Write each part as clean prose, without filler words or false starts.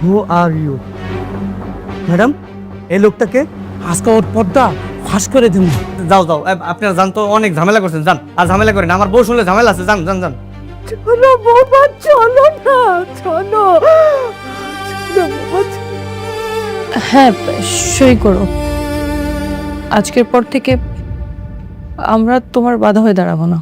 Who are you? Madam, এই লোকটাকে আজকে ওর পর্দা ফাঁস করে দেব। যাও যাও, আপনারা যান তো, অনেক ঝামেলা করছেন, যান। আর ঝামেলা করেন, আমার বউ শুনলে ঝামেলা আছে, যান যান যান। চলো বাবা, চলো না, চলো। হ্যাঁ, সই করো। আজকের পর থেকে আমরা তোমার বাধা হয়ে দাঁড়াবো না।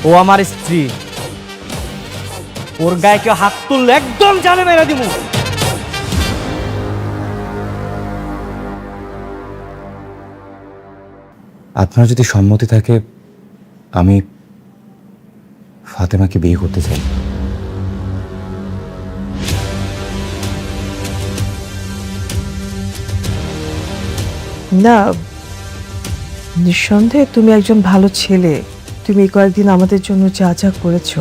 ও আমার স্ত্রী, ওর গায়ে কেউ হাত তুললে একদম জানে মেরা দিব। আপনার যদি সম্মতি থাকে, আমি ফাতেমাকে বিয়ে করতে চাই। না, নিঃসন্দেহে তুমি একজন ভালো ছেলে। তুমি এই কয়েকদিন আমাদের জন্য যা যা করেছো,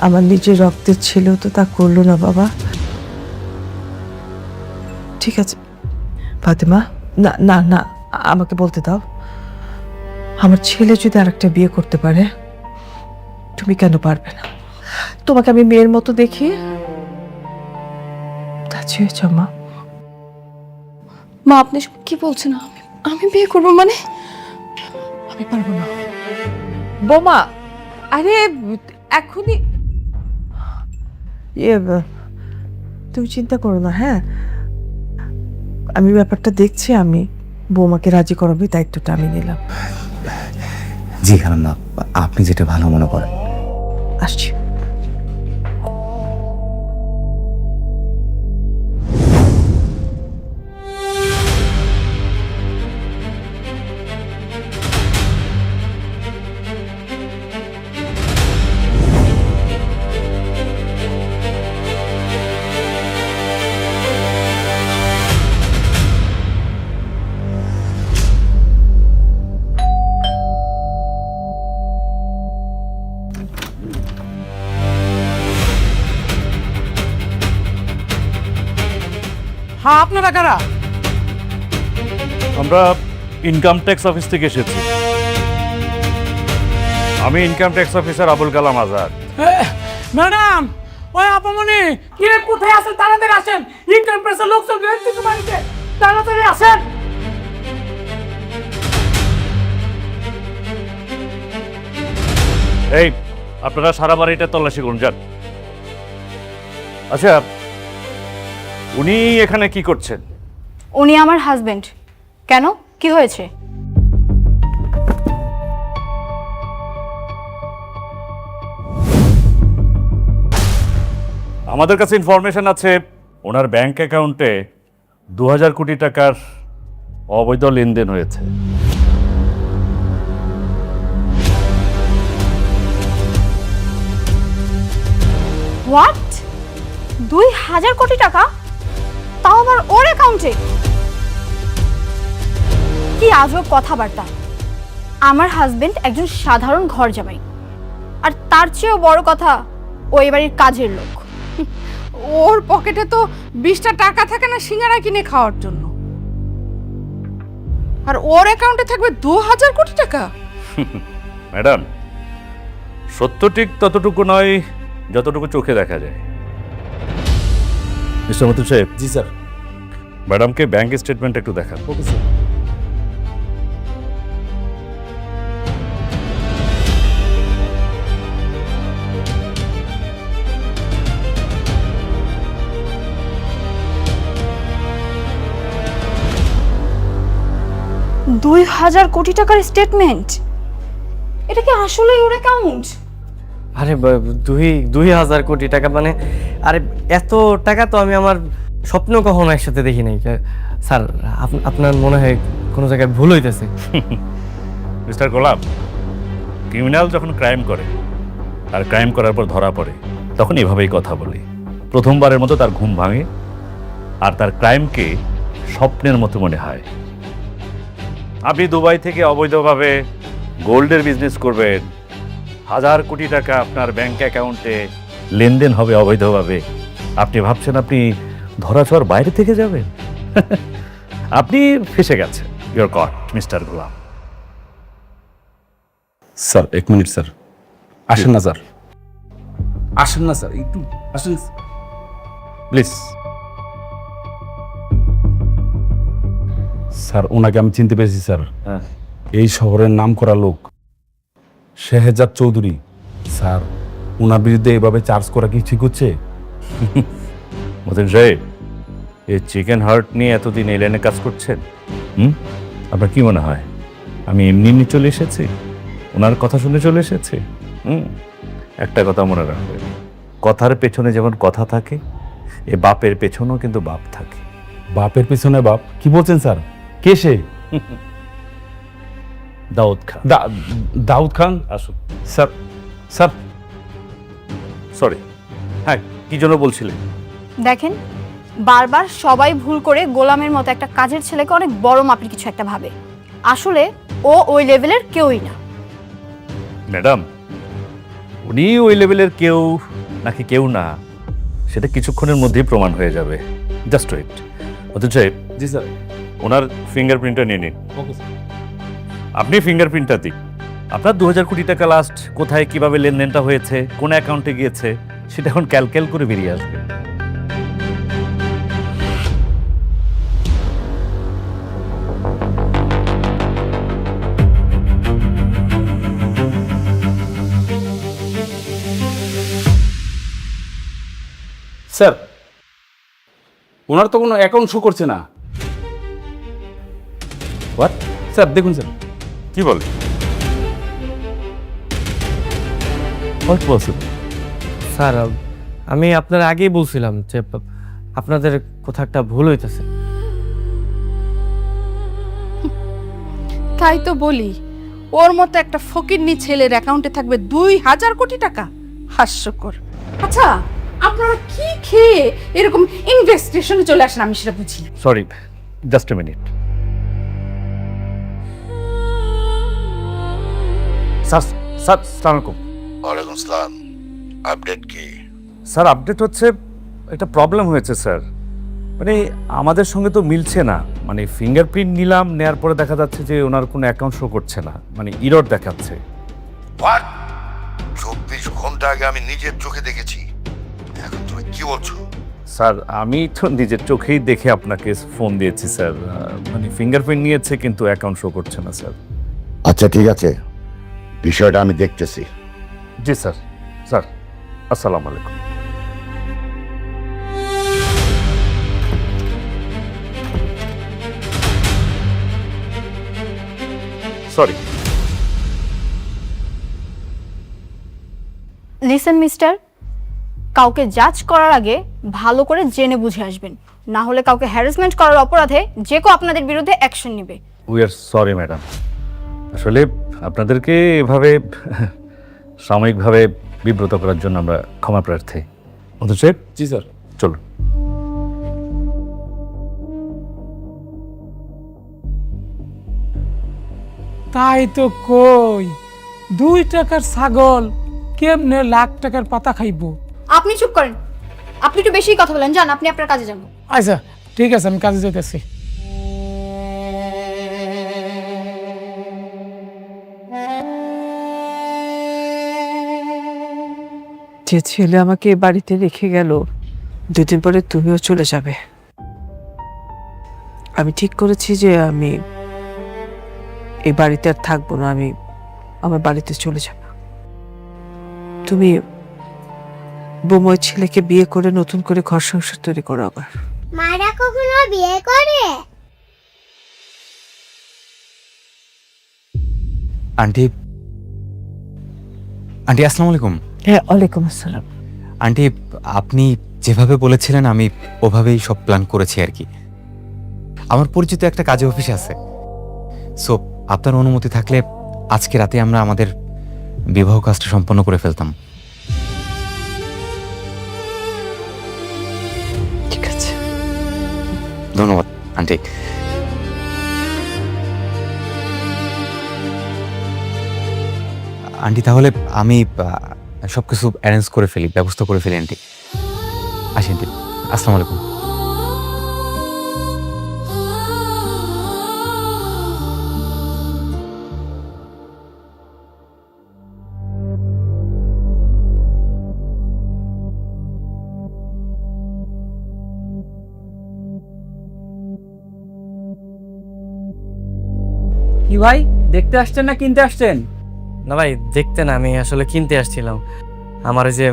আমার নিজের রক্তের ছেলেও তো তা করলো না বাবা। ঠিক আছে ফাতেমা, না না না, আমাকে বলতে দাও। আমার ছেলে যদি আরেকটা বিয়ে করতে পারে, তুমি কেন পারবে না? তোমাকে আমি মেয়ের মতো দেখি। রাজি হয়েছ মা? মা, আপনি সব কি বলছেন? আমি বিয়ে করবো মানে? আমি পারবো না বোমা। আরে এখনই তুমি চিন্তা করো না। হ্যাঁ, আমি ব্যাপারটা দেখছি। আমি বৌমাকে রাজি করাবো, দায়িত্বটা আমি নিলাম। জি খালাম্মা, আপনি যেটা ভালো মনে করেন। আসছি। হ্যাঁ, আপনারা কারা? আমরা ইনকাম ট্যাক্স অফিস থেকে এসেছি। আমি income tax officer Abul Kalam Azad. Madam, ওই আপামনি কিরে কোথায় আছেন? তাড়াতাড়ি আসেন। ইনকাম প্রেসের লোক সব বের থেকে বাড়িতে, তাড়াতাড়ি আসেন। এই, আপনারা সারা বাড়িটা তল্লাশি করুন, যান। আচ্ছা, উনি এখানে কি করছেন? উনি আমার হাজবেন্ড। কেন, কি হয়েছে? আমাদের কাছে ইনফরমেশন আছে ওনার ব্যাংক অ্যাকাউন্টে 2000 কোটি টাকার অবৈধ লেনদেন হয়েছে। হোয়াট? 2000 কোটি টাকা? তাও আবার ওর অ্যাকাউন্টে? কি আজব কথাবার্তা! আমার হাজবেন্ড একজন সাধারণ ঘর জামাই, আর তার চেয়েও বড় কথা, ও এ বাড়ির কাজের লোক। ওর পকেটে তো 20টা টাকা থাকে না সিঙ্গারা কিনে খাওয়ার জন্য, আর ওর অ্যাকাউন্টে থাকবে 2000 কোটি টাকা? ম্যাডাম, সত্য ঠিক ততটুকু নয় যতটুকু চোখে দেখা যায়। মিস্টার মতুল সাহেব। জি স্যার। ম্যাডামকে ব্যাংক স্টেটমেন্ট একটু দেখান। Okay sir. $2000 কোটি টাকার স্টেটমেন্ট? এটা কি আসলেই ওর অ্যাকাউন্ট? আরে 2000 কোটি টাকা মানে? আরে এত টাকা তো আমি আমার স্বপ্ন কখনো একসাথে দেখি নাই স্যার। আপনার মনে হয় কোনো জায়গায় ভুল হইতেছে। মিস্টার গোলাপ, ক্রিমিনাল যখন ক্রাইম করে আর ক্রাইম করার পর ধরা পড়ে, তখন এভাবেই কথা বলে। প্রথমবারের মতো তার ঘুম ভাঙে আর তার ক্রাইমকে স্বপ্নের মতো মনে হয়। আপনি দুবাই থেকে অবৈধভাবে গোল্ডের বিজনেস করবেন, 1000 কোটি টাকা আপনার ব্যাংক অ্যাকাউন্টে লেনদেন হবে অবৈধভাবে, আপনি ভাবছেন আপনি ধরাছোঁয়ার বাইরে থেকে যাবেন? আপনি ফেসে গেছেন। You're caught mister Golam. Sir 1 minute sir, আসেন না স্যার, আসেন না স্যার, একটু আসেন প্লিজ। স্যার ওনাকে আমি চিনতে পেরেছি স্যার, হ্যাঁ, এই শহরের নাম করা লোক শেহজাদ চৌধুরী। স্যার ওনার বিরুদ্ধে এভাবে চার্জ করা কি ঠিক হচ্ছে? মতিন সাহেব, এই চিকেন হার্ট নিয়ে এতদিন এই লাইনে কাজ করছেন, আপনার কি মনে হয় আমি এমনি এমনি চলে এসেছি, ওনার কথা শুনে চলে এসেছি? একটা কথা মনে রাখবেন, কথার পেছনে যেমন কথা থাকে, এ বাপের পেছনেও কিন্তু বাপ থাকে। বাপের পিছনে বাপ? কি বলছেন স্যার? কে সে? দাউদ খান। দাউদ খান? আসুন। স্যার, স্যার সরি, হ্যাঁ কি জন্য বলছিলেন? দেখেন, বারবার সবাই ভুল করে গোলামের মতো একটা কাজের ছেলেকে অনেক বড় মাপের কিছু একটা ভাবে। আসলে ও ওই লেভেলের কেউই না। ম্যাডাম, উনি ওই লেভেলের কেউ নাকি কেউ না, সেটা কিছুক্ষণের মধ্যেই প্রমাণ হয়ে যাবে। Just wait. মতিন সাহেব, জি স্যার। ওনার ফিঙ্গারপ্রিন্টটা নিয়ে নিন। Okay sir. আপনি ফিঙ্গারপ্রিন্টটা দিন। আপনার 2000 কোটি টাকা লাস্ট কোথায় কিভাবে লেনদেনটা হয়েছে, কোন অ্যাকাউন্টে গিয়েছে, সেটা এখন ক্যালকুলেট করে বেরিয়ে আসবে। স্যার ওনার তো কোনো অ্যাকাউন্ট শো করছে না। হোয়াট? স্যার দেখুন স্যার। কি বলে? What possible? স্যার আমি আপনার আগেই বলছিলাম যে আপনাদের কোথাও একটা ভুল হইতেছে। তাই তো বলি, ওর মতো একটা ফকিরনি ছেলের অ্যাকাউন্টে থাকবে 2000 কোটি টাকা? হাস্যকর। আচ্ছা, আপনারা কি খেয়ে এরকম ইনভেস্টিগেশনে চলে আসেন, আমি সেটা বুঝি না। Sorry, just a minute. Sir, sir আসসালামু আলাইকুম। ওয়ালাইকুম আসসালাম। আপডেট কি? স্যার আপডেট হচ্ছে, একটা প্রবলেম হয়েছে স্যার। মানে আমাদের সঙ্গে তো মিলছে না, মানে ফিঙ্গারপ্রিন্ট নিলাম, নেয়ার পরে দেখা যাচ্ছে যে ওনার কোনো অ্যাকাউন্ট শো করছে না, মানে ইরর দেখাচ্ছে। হোয়াট? 24 ঘন্টা আগে আমি নিজের চোখে দেখেছি, এখন তুমি কি বলছো? স্যার আমি তো নিজের চোখেই দেখে আপনাকে ফোন দিয়েছি স্যার, মানে ফিঙ্গারপ্রিন্ট নিয়েছে কিন্তু অ্যাকাউন্ট শো করছে না স্যার। আচ্ছা ঠিক আছে, বিষয়টা আমি দেখতেছি। জি স্যার। স্যার আসসালামু আলাইকুম। সরি। লিসেন মিস্টার, কাউকে জাজ করার আগে ভালো করে জেনে বুঝে আসবেন, না হলে কাউকে হ্যারাসমেন্ট করার অপরাধে যে কেউ আপনাদের বিরুদ্ধে অ্যাকশন নেবে। উই আর সরি ম্যাডাম, আসলে আপনাদেরকে এভাবে সাময়িকভাবে বিব্রত করার জন্য আমরা ক্ষমা প্রার্থী। মধু সাহেব, জি স্যার। চলুন। তাই তো কই, 2 টাকার ছাগল কেমনে লাখ টাকার পাতা খাইবো? আপনি চুপ করেন, আপনি একটু বেশি কথা বলেন, যান আপনি আপনার কাজে যান। আচ্ছা ঠিক আছে, আমি কাজে যেতেছি। যে ছেলে আমাকে এ বাড়িতে রেখে গেল, 2 দিন পরে তুমিও চলে যাবে। আমি ঠিক করেছি যে আমি এই বাড়িতে আর থাকবো না, আমি আমার বাড়িতে চলে যাব। তুমি বোময় ছেলেকে বিয়ে করে নতুন করে ঘর সংসার তৈরি করো আবার। মারা কখনো বিয়ে করে? আন্টি, আন্টি আসসালামু আলাইকুম। হ্যাঁ, ওয়ালাইকুম আসসালাম। আন্টি আপনি যেভাবে বলেছিলেন আমি ওভাবেই সব প্ল্যান করেছি আর কি। আমার পরিচিত একটা কাজে অফিস আছে, সো আপনার অনুমতি থাকলে আজকে রাতে আমরা আমাদের বিবাহ কাজটা সম্পন্ন করে ফেলতাম। ঠিক আছে। ধন্যবাদ আন্টি। আন্টি তাহলে আমি সব কিছু অ্যারেঞ্জ করে ফেলি, ব্যবস্থা করে ফেলি আন্টি। আসি আন্টি, আসসালামু আলাইকুম। কি ভাই, দেখতে আসছেন না কিনতে আসছেন? না ভাই, দেখতে না, আমি আসলে কিনতে আসছিলাম। আমার ওই যে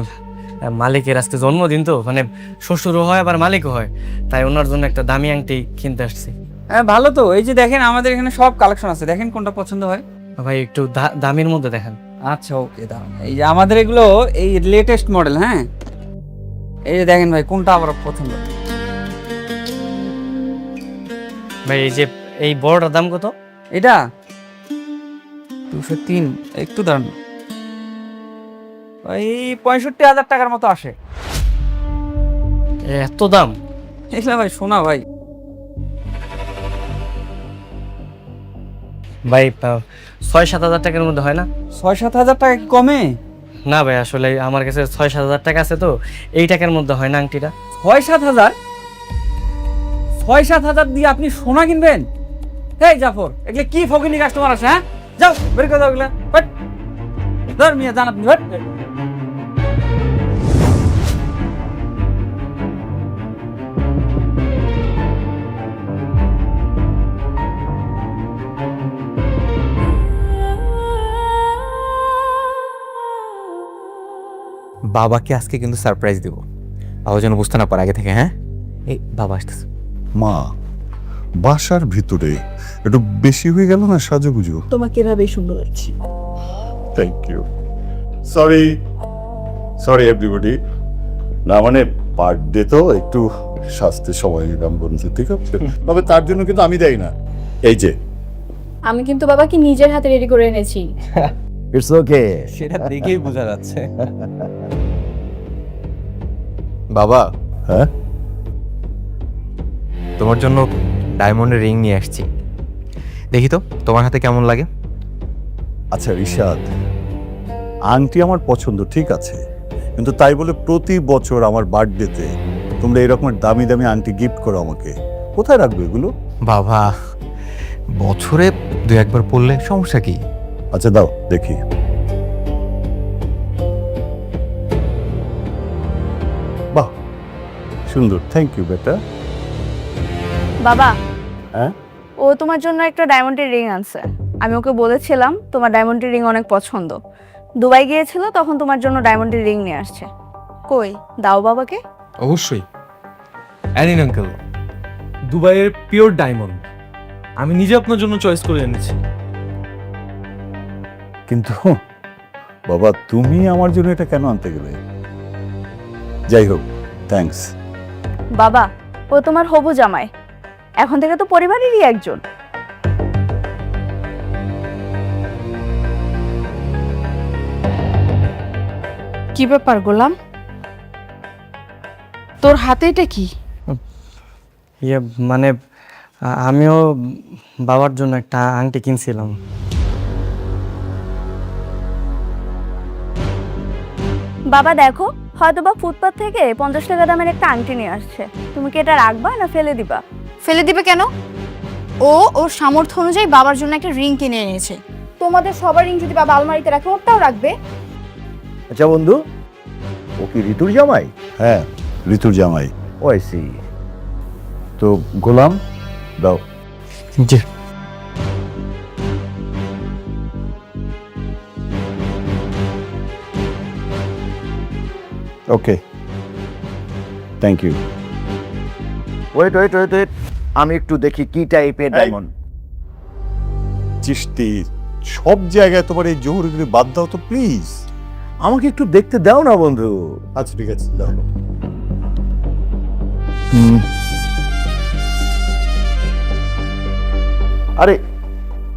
মালিকের আজকে জন্মদিন, তো মানে শ্বশুরও হয় আবার মালিকও হয়, তাই ওনার জন্য একটা দামি আংটি কিনতে আসছি। হ্যাঁ ভালো তো, এই যে দেখেন আমাদের এখানে সব কালেকশন আছে, দেখেন কোনটা পছন্দ হয়। ভাই একটু দামের মধ্যে দেখেন। আচ্ছা ওকে, দাঁড়ান। এই যে আমাদের এগুলো এই লেটেস্ট মডেল, হ্যাঁ। এই যে দেখেন ভাই, কোনটা আবার পছন্দ? ভাই এই যে এই বড়টার দাম কত? এটা 203। একটু দাঁড়ান, ওই 65,000 টাকার মতো আসে। এত দাম? এগুলা ভাই শোনা ভাই। ভাই 6-7 হাজার টাকার মধ্যে হয় না? 6-7 হাজার টাকা কি কমে? না ভাই, আসলে আমার কাছে 6-7 হাজার টাকা আছে, তো এই টাকার মধ্যে হয় না আংটিটা। 6-7 হাজার? 6-7 হাজার দিয়ে আপনি সোনা কিনবেন? এই জাফর, এগুলো কি ফকিনি কাস্টমার আছে? হ্যাঁ, যাও বের করে দাও এগুলা। বাট ধর মিয়া, জান আপনি। বাট বাবাকে আজকে কিন্তু সারপ্রাইজ দেব, বাবা যেন বুঝতে না পারে আগে থেকে। হ্যাঁ, এই বাবা আসতেছে। মা, বাসার ভিতরে একটু বেশি হয়ে গেল না সাজুগুজু? তোমাকে এভাবেই সুন্দর লাগছে। Thank you. Sorry sorry everybody. না মানে বার্থডে তো একটু সাজতে সময় নিলাম বন্ধু, ঠিক আছে? তবে তার জন্য কিন্তু আমি দেই না। এই যে আমি কিন্তু বাবাকে নিজের হাতে রেডি করে এনেছি। It's okay. সেটা দেখেই বোঝা যাচ্ছে। বাবা, হ্যাঁ, তোমার জন্য ডায়মন্ডের রিং নিয়ে আসছি, দেখি তো তোমার হাতে কেমন লাগে। আচ্ছা রিশাদ, আংটি আমার পছন্দ ঠিক আছে, কিন্তু তাই বলে প্রতি বছর আমার বার্থডেতে তোমরা এরকম দামি দামি আংটি গিফট করো আমাকে। কোথায় রাখবে এগুলো? বাবা, বছরে 2-1বার পড়লে সমস্যা কি? আচ্ছা দাও দেখি। বাহ, সুন্দর, থ্যাংক ইউ বেটা। বাবা, হ্যাঁ, ও তোমার জন্য একটা ডায়মন্ডের রিং আনছে। আমি ওকে বলেছিলাম তোমার ডায়মন্ডের রিং অনেক পছন্দ। দুবাই গিয়েছিল, তখন তোমার জন্য ডায়মন্ডের রিং নিয়ে আসছে। কই দাও বাবাকে। অবশ্যই অ্যানিন আঙ্কেল, দুবাইয়ের পিওর ডায়মন্ড আমি নিজে আপনার জন্য চয়েস করে এনেছি। কিন্তু বাবা তুমি আমার জন্য এটা কেন আনতে গেলে? যাই হোক, থ্যাঙ্কস। বাবা, ও তোমার হবু জামাই, এখন থেকে তো পরিবারেরই একজন। কি ব্যাপার গোলাম, তোর হাতে এটা কি? ইয়ে মানে আমিও বাবার জন্য একটা আংটি কিনছিলাম। বাবা দেখো, হয়তো বা ফুটপাত থেকে 50 টাকা দামের একটা আংটি নিয়ে আসছে। তুমি কি এটা রাখবা না ফেলে দিবা? ফেলে দিবে কেন? ও ওর সামর্থ্য অনুযায়ী বাবার জন্য একটা রিং কিনে এনেছে। তোমাদের সবার রিং যদি বাবা আলমারিতে রাখে, ওটাও রাখবে। আচ্ছা বন্ধু, ও কি ঋতুর জামাই? হ্যাঁ, ঋতুর জামাই। Oh I see. তো গোলাম দাও। জি। Okay, thank you. Wait wait wait wait, আমি একটু দেখি কি টাইপের ডায়মন্ড। চিশতি, সব জায়গায় তোমার এই জোহরগুলি বাদ দাও তো প্লিজ। আমাকে একটু দেখতে দাও না বন্ধু। আচ্ছা ঠিক আছে, দাও। আরে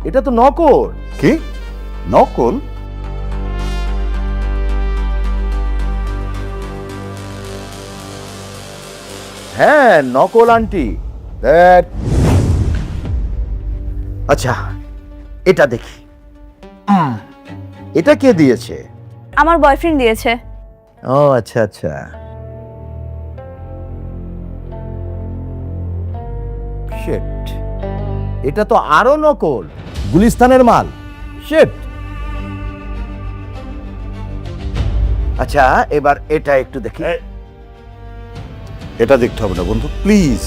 এটা তো নকল। কি নকল? হ্যাঁ নকল আন্টি। আচ্ছা এটা দেখি। এটা কে দিয়েছে? আমার বয়ফ্রেন্ড দিয়েছে। ও আচ্ছা আচ্ছা। শিট, এটা তো আরো নকল, গুলিস্তানের মাল। শিট। আচ্ছা এবার এটা একটু দেখি। এটা দেখতে হবে না বন্ধু, প্লিজ।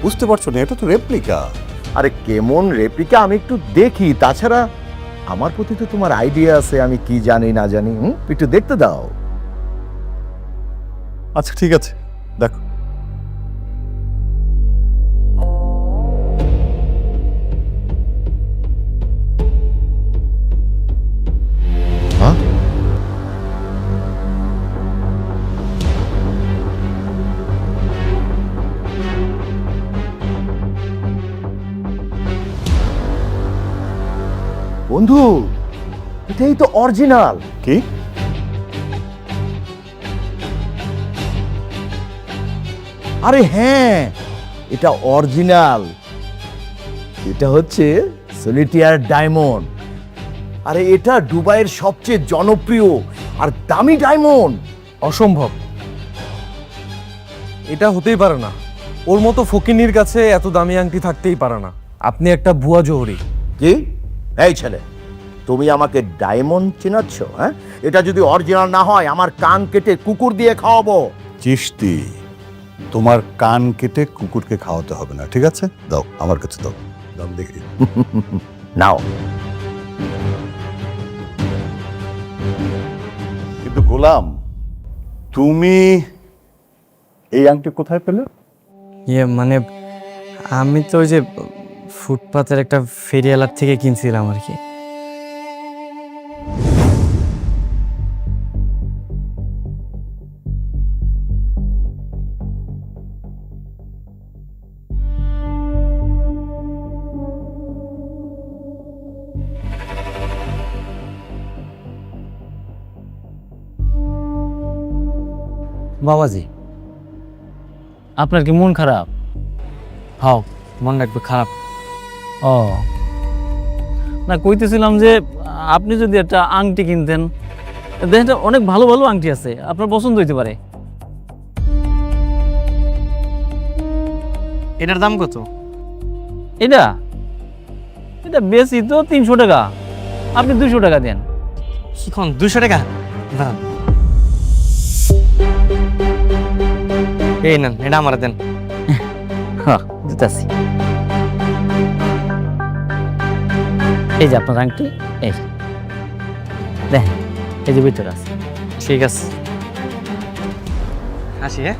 বুঝতে পারছো না, এটা তো রেপ্লিকা। আরে কেমন রেপ্লিকা আমি একটু দেখি, তাছাড়া আমার প্রতি তো তোমার আইডিয়া আছে, আমি কি জানি না জানি। একটু দেখতে দাও। আচ্ছা ঠিক আছে, দেখো। হ্যাঁ, বন্ধু এটাই তো অরিজিনাল। কি? আরে হ্যাঁ, এটা অরিজিনাল। এটা হচ্ছে সলিটিয়ার ডায়মন্ড। আরে এটা দুবাইয়ের সবচেয়ে জনপ্রিয় আর দামি ডায়মন্ড। অসম্ভব, এটা হতেই পারে না। ওর মতো ফকিনির কাছে এত দামি আংটি থাকতেই পারে না। আপনি একটা ভুয়া জহরি। কি? এই ছেলে, তুমি আমাকে ডায়মন্ড চেনাচ্ছ? হ্যাঁ, এটা যদি অরিজিনাল না হয় আমার কান কেটে কুকুর দিয়ে খাওয়াবো। চিশতি, তোমার কান কেটে কুকুরকে খাওয়াতে হবে না, ঠিক আছে? দাও, আমার কাছে দাও, দাম দেখি। নাও। কিন্তু গোলাম, তুমি এই আংটি কোথায় পেলে? মানে আমি তো ওই যে ফুটপাতের একটা ফেরিয়ালার থেকে কিনছিলাম আর কি। বাবাজি, আপনার কি মন খারাপ? হাও, মনটা একটু খারাপ। ও না, কইতেছিলাম যে আপনি যদি একটা আংটি কিনতেন, দেখেন অনেক ভালো ভালো আংটি আছে, আপনার পছন্দ হইতে পারে। এটার দাম কত? এটা এটা বেশি তো 300 টাকা, আপনি 200 টাকা দেন। শিখন 200 টাকা? না, এই নেন, এটা আমার দেন। হ্যাঁ দিতেছি। এই যে আপনার আংটি, এই দেখেন, এই যে ভিতরে আছে। ঠিক আছে, আসি। হ্যাঁ,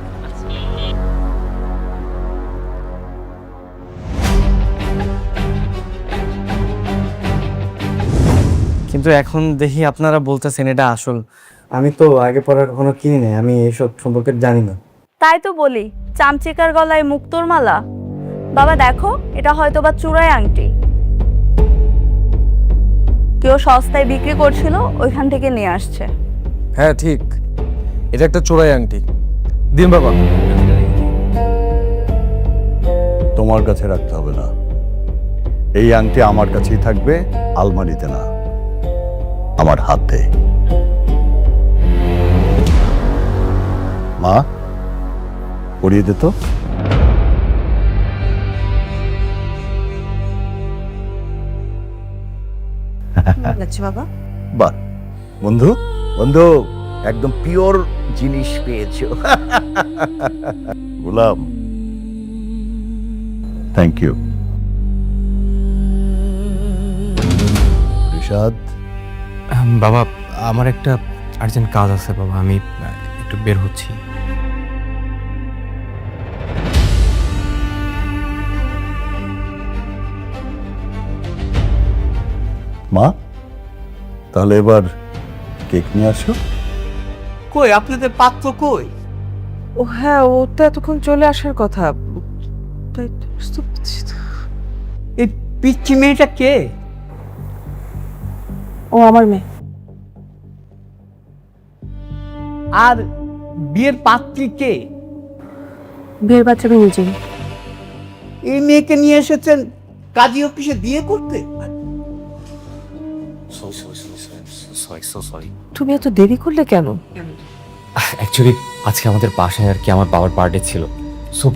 কিন্তু এখন দেখি আপনারা বলতেছেন এটা আসল। আমি তো আগে পরে কখনো কিনি নাই, আমি এইসব সম্পর্কে জানি না। তাই তো বলি, চামচিকার গলায় মুক্তোর মালা। বাবা দেখো, এটা হয়তো বা চূড়াই আংটি, কেউ সস্তায় বিক্রি করছিল, ওইখান থেকে নিয়ে আসছে। হ্যাঁ ঠিক, এটা একটা চোরাই আংটি। দিন বাবা। তোমার কাছে রাখতে হবে না, এই আংটি আমার কাছেই থাকবে, আলমারিতে না, আমার হাতে। মা, পরিয়ে দে তো। বাবা, বাহ, বন্ধু। বন্ধু একদম পিওর জিনিস পেয়েছো। গোলাম, থ্যাংক ইউ। রিশাদ, বাবা আমার একটা আর্জেন্ট কাজ আছে বাবা, আমি একটু বের হচ্ছি। মা, তাহলে এবার কেক নিয়ে আসো। কই আপনাদের পাত্র কই? ও হ্যাঁ, ও তো এতক্ষণ চলে আসার কথা। তাই তো বুঝতে পারছি না। এই পিচ্চি মেয়েটা কে? ও আমার মেয়ে। আর বিয়ের পাত্রী কে? বিয়ের বাচ্চা আমি নিজেই। এই মেয়েকে নিয়ে এসেছেন কাজী অফিসে বিয়ে করতে? সরি। তুমি এত দেরি করলে কেন? অ্যাকচুয়ালি আজকে আমাদের বাসায় আর কি আমার বাবার বার্থডে ছিল, সো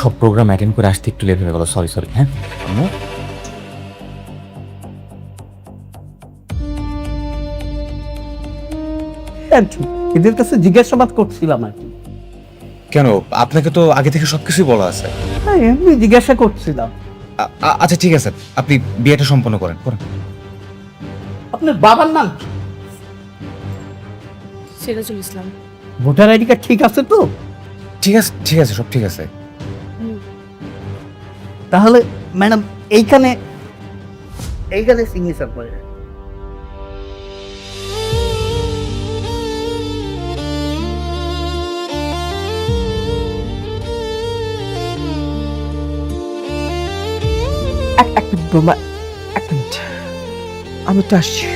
সব প্রোগ্রাম অ্যাটেন্ড করে আসতে একটু লেট হয়ে গেল। সরি। হ্যাঁ আম্মু, এদের কাছে জিজ্ঞাসাবাদ করছিলাম আর কি। কেন? আপনাকে তো আগে থেকে সবকিছুই বলা আছে। হ্যাঁ, এমনি জিজ্ঞাসা করছিলাম। আচ্ছা ঠিক আছে, আপনি বিয়েটা সম্পন্ন করেন। আপনার বাবার নাম কি? Sirajul Islam. Voter ID card ঠিক আছে তো? ঠিক আছে, সব ঠিক আছে। তাহলে ম্যাডাম এইখানে সিগনেচার করে। এক মিনিট বোমা, এক মিনিট, আমি তো আসছি।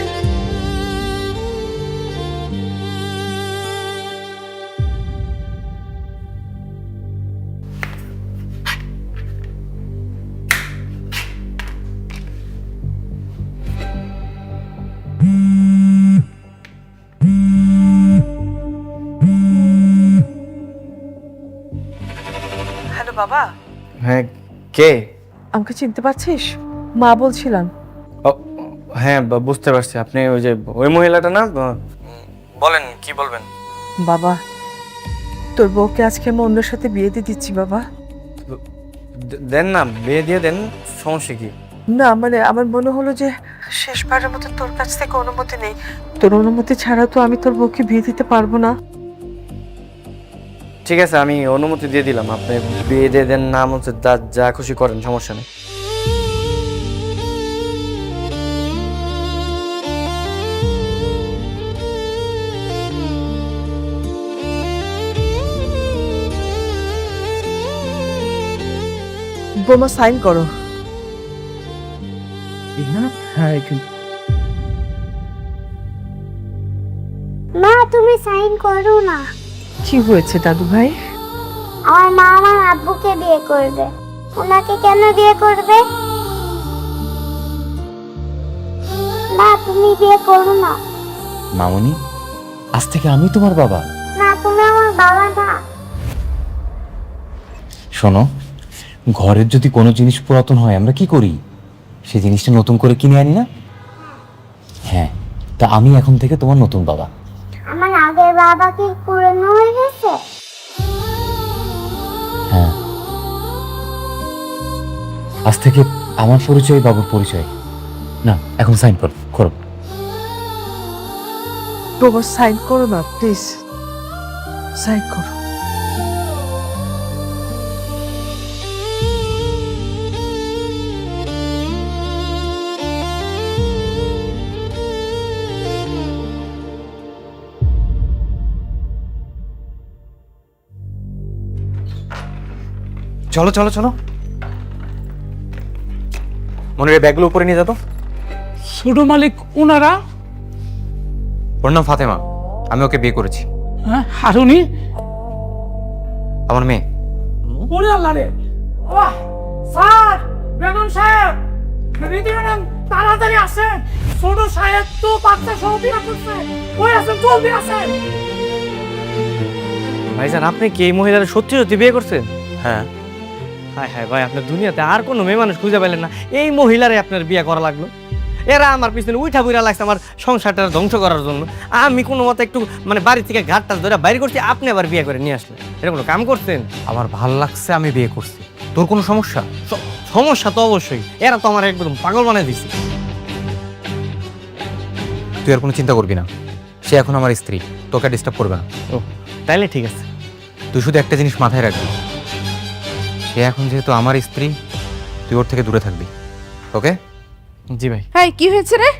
হ্যালো বাবা। হ্যাঁ, কে? আমাকে চিনতে পারছিস? মা বলছিলাম। ও, হ্যাঁ বুঝতে পারছি, আপনি ওই যে ওই মহিলাটা না? বলেন, কি বলবেন? বাবা, তোর বউকে আজকে আমি অন্যের সাথে বিয়ে দিয়ে দিচ্ছি বাবা। দেন না, বিয়ে দিয়ে দেন, সমস্যা কি? না মানে আমার মনে হলো যে শেষবারের মতো তোর কাছ থেকে অনুমতি নেই। তোর অনুমতি ছাড়া তো আমি তোর বউকে বিয়ে দিতে পারবো না। ঠিক আছে, আমি অনুমতি দিয়ে দিলাম, আপনি বিয়ে দিয়ে দেন, নাম হচ্ছে যা খুশি করেন, সমস্যা নেই। বোমা সাইন করো। হ্যাঁ এখানে। মা তুমি সাইন করো না। কি হয়েছে দাদু ভাই? আমার মা আমার আব্বুকে বিয়ে করবে। ওনাকে কেন বিয়ে করবে? মা তুমি বিয়ে করো না। মামুনি, আজ থেকে আমি তোমার বাবা। না তুমি আমার বাবা না। শোনো, ঘরের যদি কোনো জিনিস পুরাতন হয় আমরা কি করি? সেই জিনিসটা নতুন করে কিনে আনি না? হ্যাঁ, তা আমি এখন থেকে তোমার নতুন বাবা। আমার আগের বাবা কি পুরনো হয়ে গেছে? হ্যাঁ, আজ থেকে আমার পরিচয় বাবুর পরিচয়। না, এখন সাইন করো। বোমা সাইন করো না প্লিজ, সাইন করো। চলো মনের ব্যাগগুলো উপরে নিয়ে যেত। ছোট মালিক ওনারা? ওর নাম ফাতেমা, আমি ওকে বিয়ে করেছি। হ্যাঁ, আর উনি? আমার মেয়ে। ওরে আল্লাহ রে! ওহ স্যার, বেগম সাহেব, রীতি ম্যাডাম তাড়াতাড়ি আসেন। ছোট সাহেব তো বাচ্চা সহ বিয়ে করছে। ওই আসেন, জলদি আসেন। ভাইজান, আপনি কি এই মহিলার সত্যি বিয়ে করছেন? হ্যাঁ। হ্যাঁ ভাই, আপনার দুনিয়াতে আর কোনো মেয়ে মানুষ খুঁজে পেলেন না, এই মহিলারে আপনার বিয়ে করা লাগলো? এরা আমার পিছনে উঠা বুড়া লাগছে আমার সংসারটা ধ্বংস করার জন্য। আমি কোনো মতে একটু মানে বাড়ি থেকে ঘাটটা ধরে বাইরে করছি, আপনি আবার বিয়ে করে নিয়ে আসলেন। এটা কোনো কাম করছেন? আমার ভাল লাগছে, আমি বিয়ে করছি। তোর কোনো সমস্যা? সমস্যা তো অবশ্যই, এরা তো আমার একদম পাগল বানিয়ে দিচ্ছে। তুই আর কোনো চিন্তা করবি না, সে এখন আমার স্ত্রী, তোকে ডিস্টার্ব করবে না। ও তাইলে ঠিক আছে। তুই শুধু একটা জিনিস মাথায় রাখবি, সে এখন যেহেতু আমার স্ত্রী, তুই ওর থেকে দূরে থাকবি, ওকে? জি ভাই। হ্যাঁ, কি হয়েছে রে?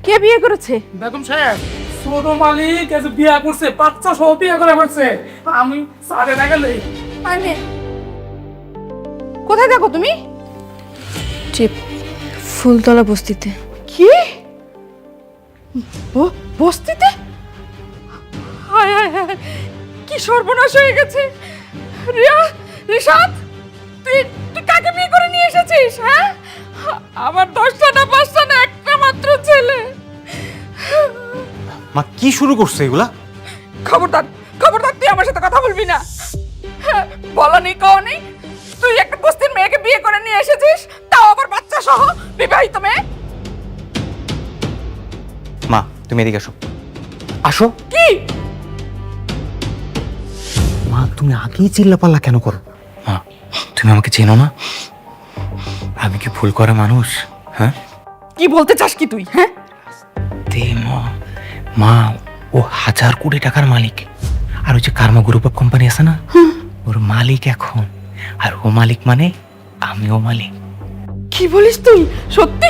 কে বিয়ে করেছে? বেগম সাহেব, ছোট মালিক এসে বিয়ে করছে, বাচ্চা সহ বিয়ে করে ফেলছে। আমি সাড়ে না গেলে। মানে কোথায় থাকো তুমি? ফুলতলা বস্তিতে। কি? বস্তিতে? হায় হায় হায়, কি সর্বনাশ হয়ে গেছে! রিয়া, রিশাদ, তুই কাকে বিয়ে করে নিয়ে এসেছিস? হ্যাঁ, আমার 10টা না 5টা না একটা মাত্র ছেলে। মা কি শুরু করছে এগুলা? খবরদার খবরদার, তুই আমার সাথে কথা বলবি না। হ্যাঁ, বলা নেই কও নেই, তুই একটা বস্তির মেয়েকে বিয়ে করে নিয়ে এসেছিস, তাও আবার বাচ্চা সহ, বিবাহিত মেয়ে। মা তুমি এদিকে আসো, আসো। কি মা তুমি আগেই চিল্লাপাল্লা কেন করো? মা তুমি আমাকে চেনো না? আমি কি ভুল করা মানুষ? হ্যাঁ কি বলতে চাস কি তুই? হ্যাঁ, মা ও 1000 কোটি টাকার মালিক, আর ওই যে কার্মা গ্রুপ অফ কোম্পানি আছে না, ওর মালিক এখন। আর ও মালিক মানে আমিও মালিক। কি বলিস তুই? সত্যি?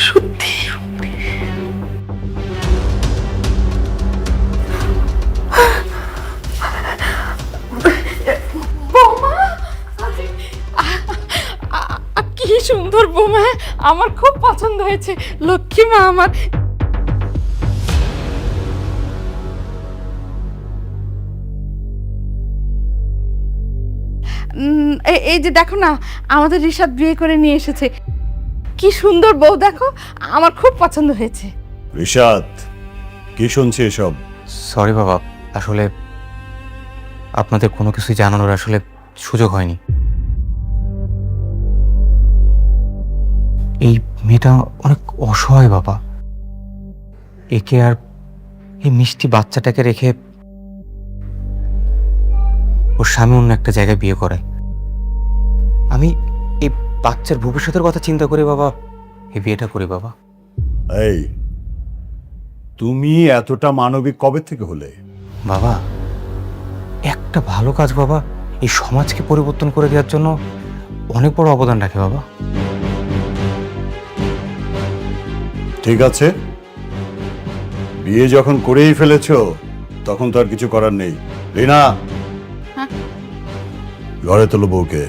সত্যি? বৌমা, কি সুন্দর বৌমা, আমার খুব পছন্দ হয়েছে। লক্ষ্মী মা আমার। এই যে দেখো না, আমাদের রিশাদ বিয়ে করে নিয়ে এসেছে। কি সুন্দর বউ দেখো, আমার খুব পছন্দ হয়েছে। রিশাদ, কি শুনছি এসব? সরি বাবা, আসলে আপনাদের কোনো কিছুই জানানোর আসলে সুযোগ হয়নি। এই মেয়েটা অনেক অসহায় বাবা। একে আর এই মিষ্টি বাচ্চাটাকে রেখে ওর স্বামী অন্য একটা জায়গায় বিয়ে করে। আমি এই বাচ্চার ভবিষ্যতের কথা চিন্তা করে বাবা এই বিয়েটা করি বাবা। এই, তুমি এতটা মানবিক কবে থেকে হলে? বাবা একটা ভালো কাজ বাবা এই সমাজকে পরিবর্তন করে দেওয়ার জন্য অনেক বড় অবদান রাখে বাবা। ঠিক আছে, বিয়ে যখন করেই ফেলেছো তখন তো আর কিছু করার নেই। রিনা, ঘরে তোলো বউকে।